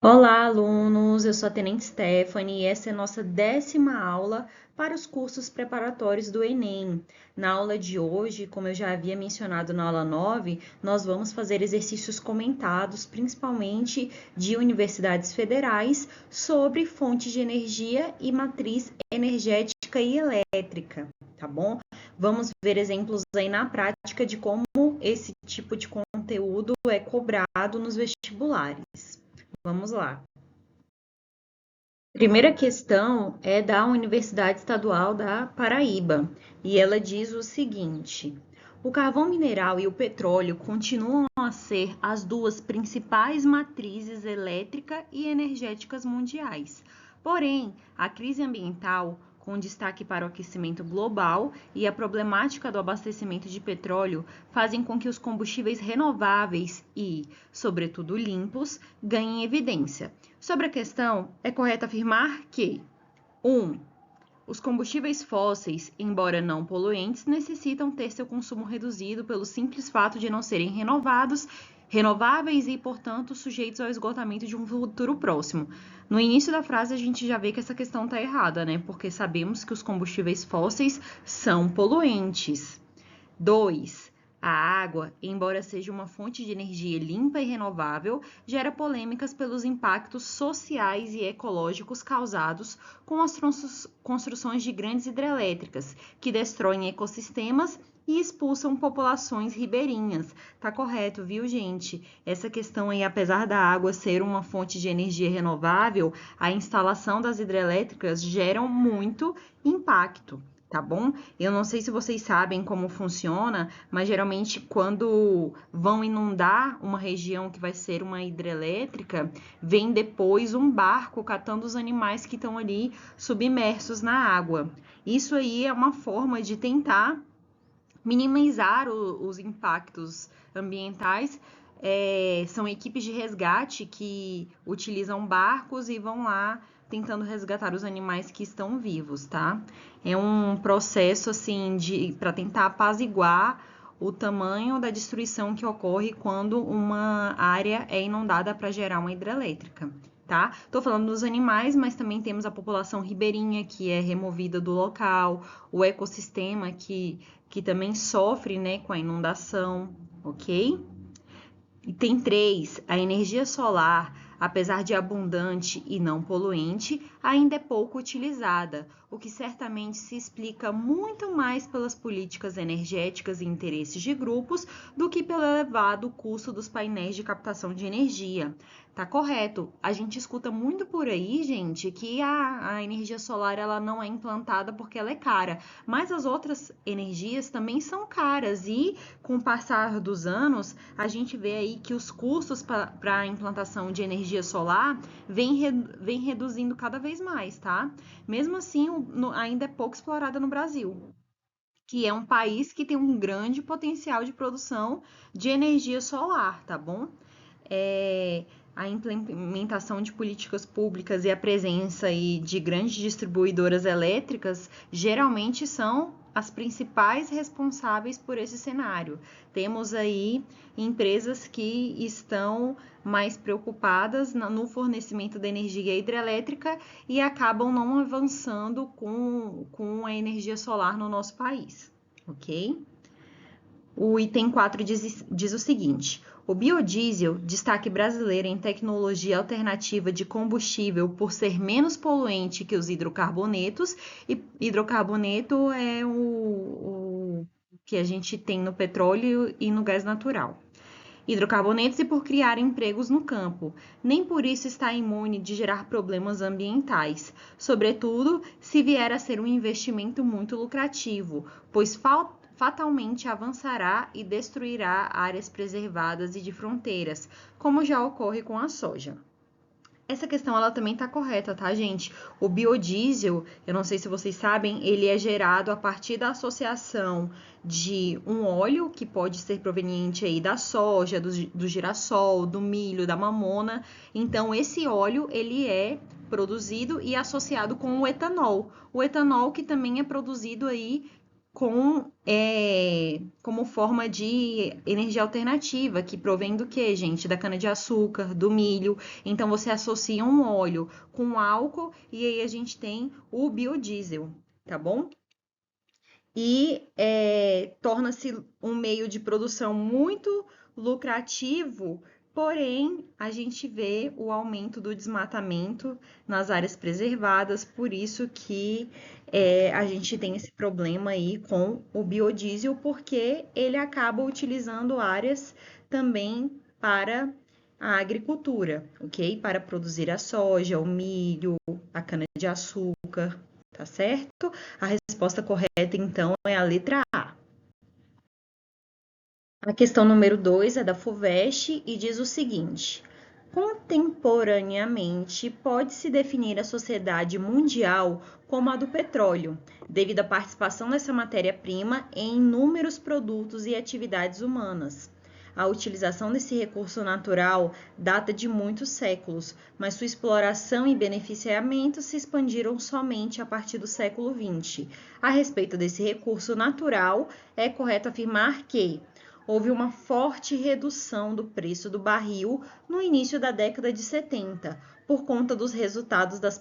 Olá, alunos! Eu sou a Tenente Stephanie e essa é a nossa 10ª aula para os cursos preparatórios do Enem. Na aula de hoje, como eu já havia mencionado na aula 9, nós vamos fazer exercícios comentados, principalmente de universidades federais, sobre fontes de energia e matriz energética e elétrica, tá bom? Vamos ver exemplos aí na prática de como esse tipo de conteúdo é cobrado nos vestibulares. Vamos lá. Primeira questão é da Universidade Estadual da Paraíba e ela diz o seguinte: o carvão mineral e o petróleo continuam a ser as duas principais matrizes elétrica e energéticas mundiais. Porém, a crise ambiental, com destaque para o aquecimento global e a problemática do abastecimento de petróleo, fazem com que os combustíveis renováveis e, sobretudo, limpos ganhem evidência. Sobre a questão, é correto afirmar que 1. Os combustíveis fósseis, embora não poluentes, necessitam ter seu consumo reduzido pelo simples fato de não serem renováveis e, portanto, sujeitos ao esgotamento de um futuro próximo. No início da frase, a gente já vê que essa questão está errada, né? Porque sabemos que os combustíveis fósseis são poluentes. 2. A água, embora seja uma fonte de energia limpa e renovável, gera polêmicas pelos impactos sociais e ecológicos causados com as construções de grandes hidrelétricas, que destroem ecossistemas e expulsam populações ribeirinhas. Tá correto, viu, gente? Essa questão aí, apesar da água ser uma fonte de energia renovável, a instalação das hidrelétricas geram muito impacto. Tá bom? Eu não sei se vocês sabem como funciona, mas geralmente quando vão inundar uma região que vai ser uma hidrelétrica, vem depois um barco catando os animais que estão ali submersos na água. Isso aí é uma forma de tentar minimizar os impactos ambientais. São equipes de resgate que utilizam barcos e vão lá tentando resgatar os animais que estão vivos, tá? É um processo assim para tentar apaziguar o tamanho da destruição que ocorre quando uma área é inundada para gerar uma hidrelétrica. Tá? Tô falando dos animais, mas também temos a população ribeirinha que é removida do local, o ecossistema que também sofre, né, com a inundação, ok? Item 3, a energia solar, apesar de abundante e não poluente, ainda é pouco utilizada, o que certamente se explica muito mais pelas políticas energéticas e interesses de grupos do que pelo elevado custo dos painéis de captação de energia. Tá correto. A gente escuta muito por aí, gente, que a energia solar ela não é implantada porque ela é cara, mas as outras energias também são caras e com o passar dos anos, a gente vê aí que os custos para a implantação de energia solar vem reduzindo cada vez mais, tá? Mesmo assim, ainda é pouco explorada no Brasil, que é um país que tem um grande potencial de produção de energia solar, tá bom? A implementação de políticas públicas e a presença aí de grandes distribuidoras elétricas geralmente são as principais responsáveis por esse cenário. Temos aí empresas que estão mais preocupadas no fornecimento da energia hidrelétrica e acabam não avançando com a energia solar no nosso país, ok? O item 4 diz o seguinte: o biodiesel, destaque brasileiro em tecnologia alternativa de combustível por ser menos poluente que os hidrocarbonetos, e hidrocarboneto é o que a gente tem no petróleo e no gás natural. Hidrocarbonetos e por criar empregos no campo. Nem por isso está imune de gerar problemas ambientais, sobretudo se vier a ser um investimento muito lucrativo, pois fatalmente avançará e destruirá áreas preservadas e de fronteiras, como já ocorre com a soja. Essa questão ela também está correta, tá, gente? O biodiesel, eu não sei se vocês sabem, ele é gerado a partir da associação de um óleo que pode ser proveniente aí da soja, do girassol, do milho, da mamona. Então, esse óleo ele é produzido e associado com o etanol. O etanol que também é produzido aí como forma de energia alternativa, que provém do quê, gente? Da cana-de-açúcar, do milho. Então, você associa um óleo com álcool e aí a gente tem o biodiesel, tá bom? E torna-se um meio de produção muito lucrativo, porém a gente vê o aumento do desmatamento nas áreas preservadas, por isso que a gente tem esse problema aí com o biodiesel, porque ele acaba utilizando áreas também para a agricultura, ok? Para produzir a soja, o milho, a cana-de-açúcar, tá certo? A resposta correta, então, é a letra A. A questão número 2 é da FUVEST e diz o seguinte: contemporaneamente, pode-se definir a sociedade mundial como a do petróleo, devido à participação dessa matéria-prima em inúmeros produtos e atividades humanas. A utilização desse recurso natural data de muitos séculos, mas sua exploração e beneficiamento se expandiram somente a partir do século XX. A respeito desse recurso natural, é correto afirmar que houve uma forte redução do preço do barril no início da década de 70, por conta dos resultados das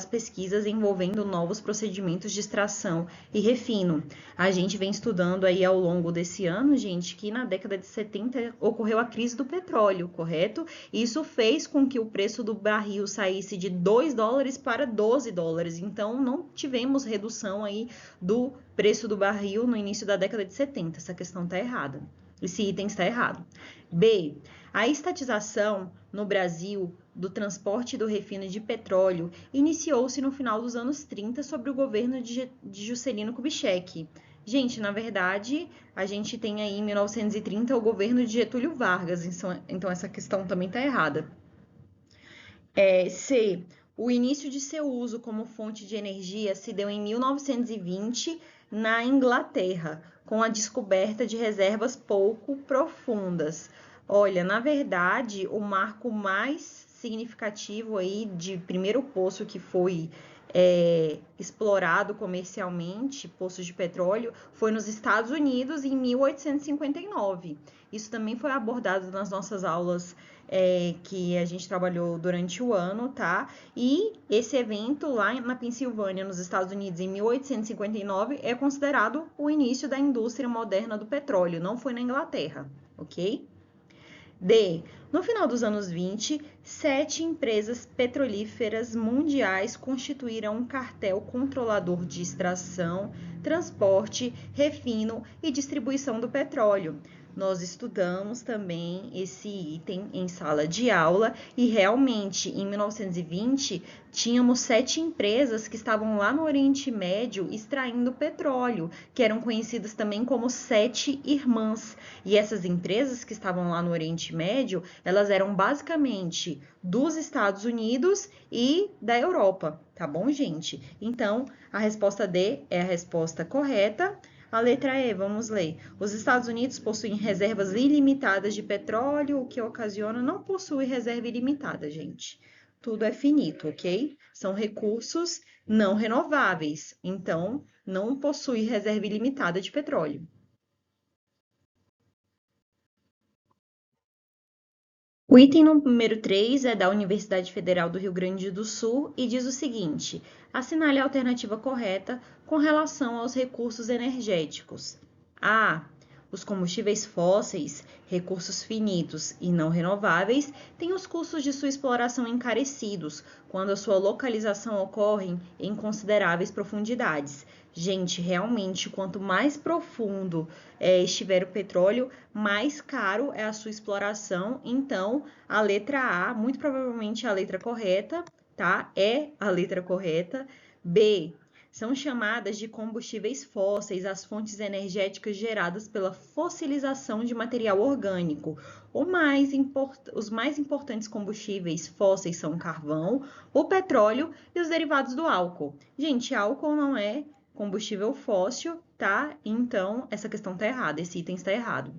pesquisas envolvendo novos procedimentos de extração e refino. A gente vem estudando aí ao longo desse ano, gente, que na década de 70 ocorreu a crise do petróleo, correto? Isso fez com que o preço do barril saísse de 2 dólares para 12 dólares. Então, não tivemos redução aí do preço do barril no início da década de 70. Essa questão está errada. Esse item está errado. B. A estatização no Brasil do transporte e do refino de petróleo iniciou-se no final dos anos 30 sob o governo de Juscelino Kubitschek. Gente, na verdade, a gente tem aí em 1930 o governo de Getúlio Vargas, então essa questão também está errada. C. O início de seu uso como fonte de energia se deu em 1920 na Inglaterra, com a descoberta de reservas pouco profundas. Olha, na verdade, o marco mais significativo aí de primeiro poço que foi explorado comercialmente, poços de petróleo, foi nos Estados Unidos em 1859. Isso também foi abordado nas nossas aulas que a gente trabalhou durante o ano, tá? E esse evento lá na Pensilvânia, nos Estados Unidos, em 1859, é considerado o início da indústria moderna do petróleo, não foi na Inglaterra, ok? D. No final dos anos 20, 7 empresas petrolíferas mundiais constituíram um cartel controlador de extração, transporte, refino e distribuição do petróleo. Nós estudamos também esse item em sala de aula e realmente em 1920 tínhamos 7 empresas que estavam lá no Oriente Médio extraindo petróleo, que eram conhecidas também como 7 irmãs. E essas empresas que estavam lá no Oriente Médio, elas eram basicamente dos Estados Unidos e da Europa, tá bom, gente? Então, a resposta D é a resposta correta. A letra E, vamos ler. Os Estados Unidos possuem reservas ilimitadas de petróleo, o que ocasiona não possui reserva ilimitada, gente. Tudo é finito, ok? São recursos não renováveis, então não possui reserva ilimitada de petróleo. O item número 3 é da Universidade Federal do Rio Grande do Sul e diz o seguinte: assinale a alternativa correta com relação aos recursos energéticos. A. Os combustíveis fósseis, recursos finitos e não renováveis, têm os custos de sua exploração encarecidos quando a sua localização ocorre em consideráveis profundidades. Gente, realmente, quanto mais profundo estiver o petróleo, mais caro é a sua exploração. Então, a letra A, muito provavelmente a letra correta, tá? É a letra correta. B. São chamadas de combustíveis fósseis as fontes energéticas geradas pela fossilização de material orgânico. Os mais importantes combustíveis fósseis são o carvão, o petróleo e os derivados do álcool. Gente, álcool não é combustível fóssil, tá? Então, essa questão está errada, esse item está errado.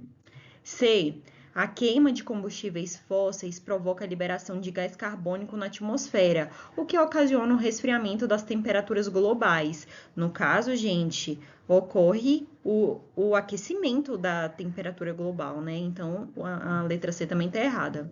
C. A queima de combustíveis fósseis provoca a liberação de gás carbônico na atmosfera, o que ocasiona o resfriamento das temperaturas globais. No caso, gente, ocorre o aquecimento da temperatura global, né? Então, a letra C também está errada.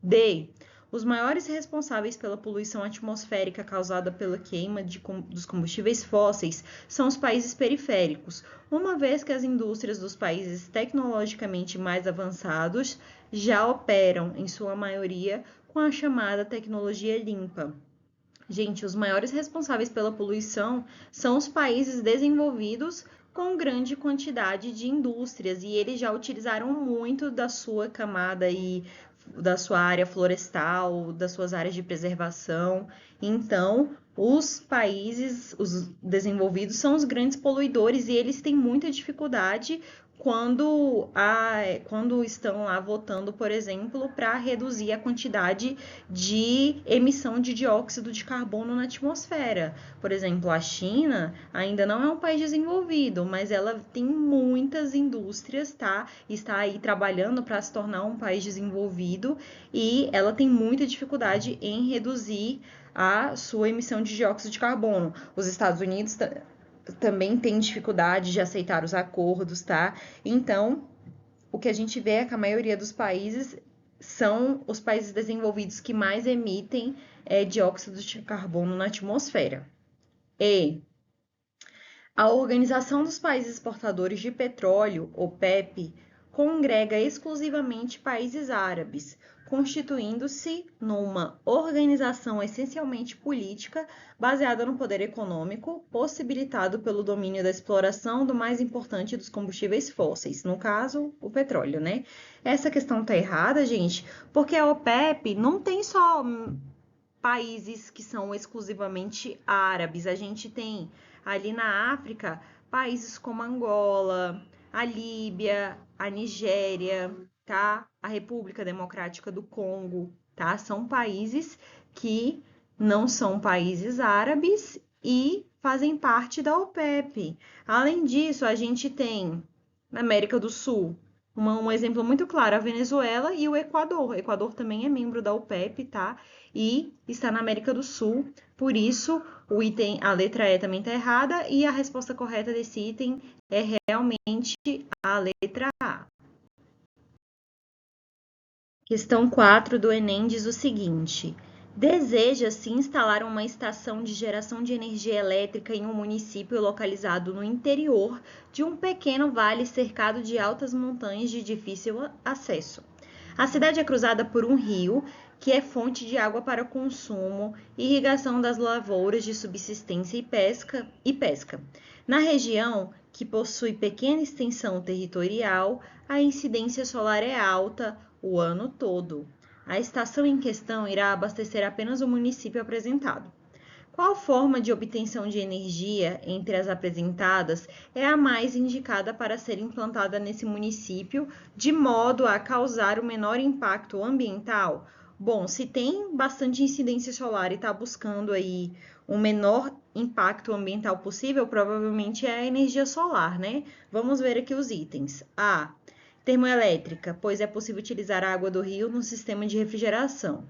D. Os maiores responsáveis pela poluição atmosférica causada pela queima dos combustíveis fósseis são os países periféricos, uma vez que as indústrias dos países tecnologicamente mais avançados já operam, em sua maioria, com a chamada tecnologia limpa. Gente, os maiores responsáveis pela poluição são os países desenvolvidos com grande quantidade de indústrias, e eles já utilizaram muito da sua camada e da sua área florestal, das suas áreas de preservação. Então, os países, os desenvolvidos, são os grandes poluidores e eles têm muita dificuldade quando estão lá votando, por exemplo, para reduzir a quantidade de emissão de dióxido de carbono na atmosfera. Por exemplo, a China ainda não é um país desenvolvido, mas ela tem muitas indústrias, tá? Está aí trabalhando para se tornar um país desenvolvido e ela tem muita dificuldade em reduzir a sua emissão de dióxido de carbono. Os Estados Unidos também tem dificuldade de aceitar os acordos, tá? Então, o que a gente vê é que a maioria dos países são os países desenvolvidos que mais emitem dióxido de carbono na atmosfera. E a Organização dos Países Exportadores de Petróleo, OPEP, congrega exclusivamente países árabes, constituindo-se numa organização essencialmente política baseada no poder econômico, possibilitado pelo domínio da exploração do mais importante dos combustíveis fósseis, no caso, o petróleo, né? Essa questão tá errada, gente, porque a OPEP não tem só países que são exclusivamente árabes, a gente tem ali na África países como Angola, a Líbia, a Nigéria, tá? A República Democrática do Congo, tá? São países que não são países árabes e fazem parte da OPEP. Além disso, a gente tem na América do Sul um exemplo muito claro, a Venezuela e o Equador. O Equador também é membro da OPEP, tá? E está na América do Sul. Por isso, a letra E também está errada e a resposta correta desse item é realmente a letra A. Questão 4 do Enem diz o seguinte: deseja-se instalar uma estação de geração de energia elétrica em um município localizado no interior de um pequeno vale cercado de altas montanhas de difícil acesso. A cidade é cruzada por um rio, que é fonte de água para consumo, irrigação das lavouras de subsistência e pesca. Na região, que possui pequena extensão territorial, a incidência solar é alta o ano todo. A estação em questão irá abastecer apenas o município apresentado. Qual forma de obtenção de energia entre as apresentadas é a mais indicada para ser implantada nesse município, de modo a causar o menor impacto ambiental? Bom, se tem bastante incidência solar e está buscando aí o menor impacto ambiental possível, provavelmente é a energia solar, né? Vamos ver aqui os itens. A. Termoelétrica, pois é possível utilizar a água do rio no sistema de refrigeração.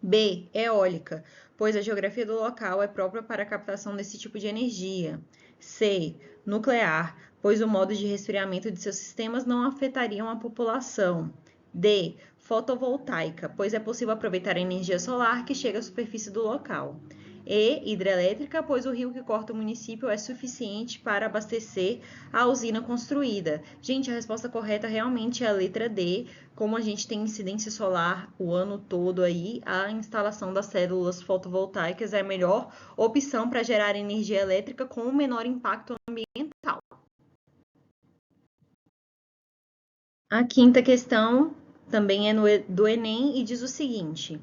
B. Eólica, pois a geografia do local é própria para a captação desse tipo de energia. C. Nuclear, pois o modo de resfriamento de seus sistemas não afetariam a população. D. Fotovoltaica, pois é possível aproveitar a energia solar que chega à superfície do local. E. Hidrelétrica, pois o rio que corta o município é suficiente para abastecer a usina construída. Gente, a resposta correta realmente é a letra D. Como a gente tem incidência solar o ano todo aí, a instalação das células fotovoltaicas é a melhor opção para gerar energia elétrica com o menor impacto ambiental. A quinta questão também é do Enem e diz o seguinte: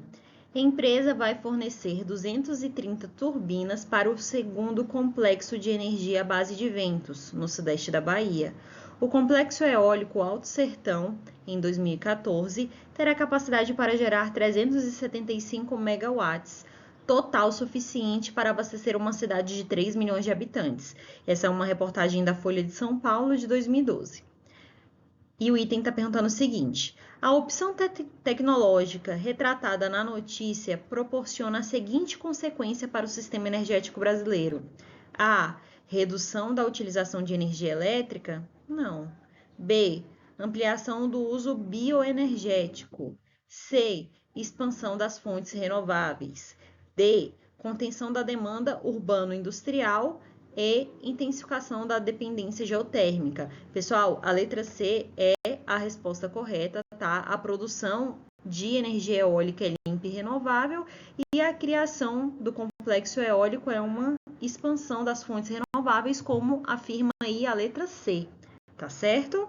a empresa vai fornecer 230 turbinas para o segundo complexo de energia à base de ventos, no sudeste da Bahia. O complexo eólico Alto Sertão, em 2014, terá capacidade para gerar 375 megawatts, total suficiente para abastecer uma cidade de 3 milhões de habitantes. Essa é uma reportagem da Folha de São Paulo de 2012. E o item está perguntando o seguinte: a opção tecnológica retratada na notícia proporciona a seguinte consequência para o sistema energético brasileiro: A. Redução da utilização de energia elétrica? Não. B. Ampliação do uso bioenergético. C. Expansão das fontes renováveis. D. Contenção da demanda urbano-industrial e intensificação da dependência geotérmica. Pessoal, a letra C é a resposta correta, tá? A produção de energia eólica é limpa e renovável e a criação do complexo eólico é uma expansão das fontes renováveis, como afirma aí a letra C, tá certo?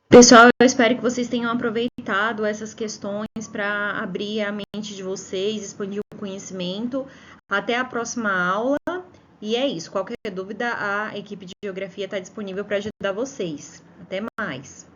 Pessoal, eu espero que vocês tenham aproveitado essas questões para abrir a mente de vocês, expandir o conhecimento. Até a próxima aula. E é isso. Qualquer dúvida, a equipe de Geografia está disponível para ajudar vocês. Até mais!